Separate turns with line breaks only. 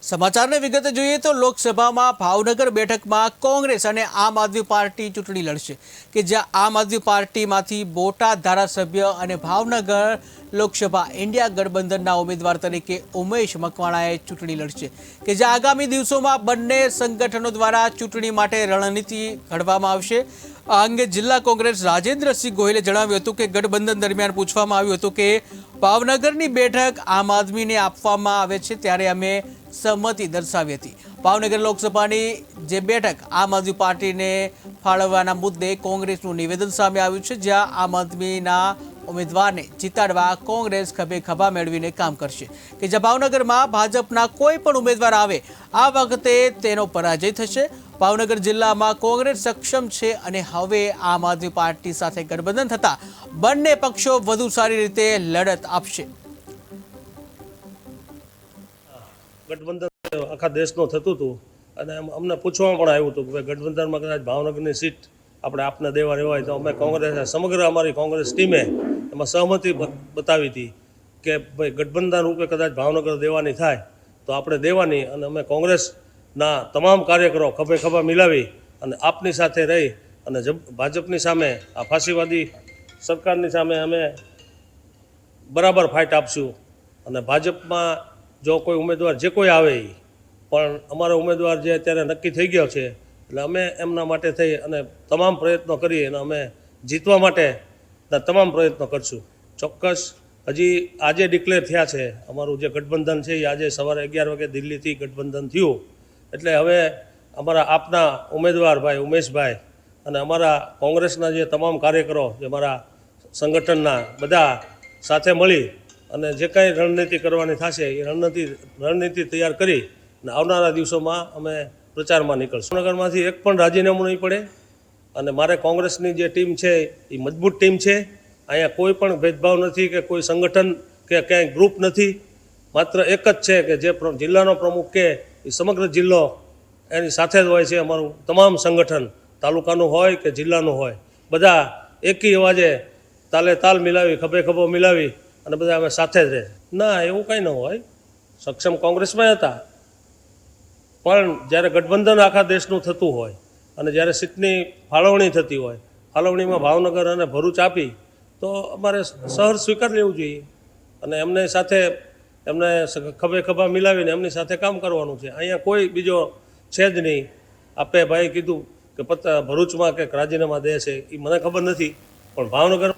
સમાચારની વિગતે જોઈએ તો લોકસભામાં ભાવનગર બેઠકમાં કોંગ્રેસ અને આમ આદમી પાર્ટી ચૂંટણી લડશે કે જ્યાં આમ આદમી પાર્ટીમાંથી બોટાદ ધારાસભ્ય અને ભાવનગર લોકસભા ઇન્ડિયા ગઠબંધનના ઉમેદવાર તરીકે ઉમેશ મકવાણાએ ચૂંટણી લડશે કે જ્યાં આગામી દિવસોમાં બંને સંગઠનો દ્વારા ચૂંટણી માટે રણનીતિ ઘડવામાં આવશે। આ અંગે જિલ્લા કોંગ્રેસ રાજેન્દ્રસિંહ ગોહિલે જણાવ્યું હતું કે ગઠબંધન દરમિયાન પૂછવામાં આવ્યું હતું કે ભાવનગરની બેઠક આમ આદમીને આપવામાં આવે છે ત્યારે અમે सहमति दर्शावी थी। भावनगर લોકસભાની જે બેઠક આમ આદમી પાર્ટીને ફાળવવાના મુદ્દે કોંગ્રેસનું નિવેદન સામે આવ્યું છે જ્યાં આમ આદમીના ઉમેદવારને જીતાડવા કોંગ્રેસ ખભે ખભા મેળવીને કામ કરશે કે જ્યાં ભાવનગરમાં ભાજપના કોઈ પણ ઉમેદવાર આવે આ વખતે તેનો પરાજય થશે। ભાવનગર જિલ્લામાં કોંગ્રેસ સક્ષમ છે અને હવે આમ આદમી પાર્ટી સાથે ગઠબંધન થતા બંને પક્ષો વધુ સારી રીતે લડત આપશે।
ગઠબંધન આખા દેશનો થતું હતું અને અમને પૂછવામાં પણ આવ્યું હતું કે ગઠબંધનમાં કદાચ ભાવનગરની સીટ આપણે આપને દેવા રહેવાય તો અમે કોંગ્રેસ સમગ્ર અમારી કોંગ્રેસ ટીમે એમાં સહમતિ બતાવી હતી કે ભાઈ ગઠબંધન રૂપે કદાચ ભાવનગર દેવાની થાય તો આપણે દેવાની અને અમે કોંગ્રેસના તમામ કાર્યકરો ખભે ખભા મિલાવી અને આપની સાથે રહી અને ભાજપની સામે આ ફાંસીવાદી સરકારની સામે અમે બરાબર ફાઇટ આપશું અને ભાજપમાં જો કોઈ ઉમેદવાર જે કોઈ આવે પણ અમારો ઉમેદવાર જે અત્યારે નક્કી થઈ ગયો છે એટલે અમે એમના માટે થઈ અને તમામ પ્રયત્નો કરી અને અમે જીતવા માટેના તમામ પ્રયત્નો કરશું। ચોક્કસ હજી આજે ડિક્લેર થયા છે અમારું જે ગઠબંધન છે એ આજે સવારે 11 વાગે દિલ્હીથી ગઠબંધન થયું એટલે હવે અમારા આપના ઉમેદવાર ભાઈ ઉમેશભાઈ અને અમારા કોંગ્રેસના જે તમામ કાર્યકરો જે મારા સંગઠનના બધા સાથે મળી અને જે કાંઈ રણનીતિ કરવાની થશે એ રણનીતિ તૈયાર કરી અને આવનારા દિવસોમાં અમે પ્રચારમાં નીકળશું। ભાવનગરમાંથી એક પણ રાજીનામું નહીં પડે અને મારે કોંગ્રેસની જે ટીમ છે એ મજબૂત ટીમ છે। અહીંયા કોઈ પણ ભેદભાવ નથી કે કોઈ સંગઠન કે ક્યાંય ગ્રુપ નથી, માત્ર એક જ છે કે જે જિલ્લાનો પ્રમુખ કે એ સમગ્ર જિલ્લો એની સાથે જ હોય છે। અમારું તમામ સંગઠન તાલુકાનું હોય કે જિલ્લાનું હોય બધા એકી અવાજે તાલે તાલ મિલાવી ખભે ખભો મિલાવી અને બધા અમે સાથે જ રહે ના એવું કંઈ ન હોય। સક્ષમ કોંગ્રેસમાં હતા પણ જ્યારે ગઠબંધન આખા દેશનું થતું હોય અને જ્યારે સીટની ફાળવણી થતી હોય ફાળવણીમાં ભાવનગર અને ભરૂચ આપી તો અમારે સહર સ્વીકાર લેવું જોઈએ અને એમને સાથે એમને ખભે ખભા મિલાવીને એમની સાથે કામ કરવાનું છે। અહીંયા કોઈ બીજો છે જ નહીં। આપે ભાઈ કીધું કે ભરૂચમાં કે રાજીનામા દે છે એ મને ખબર નથી પણ ભાવનગર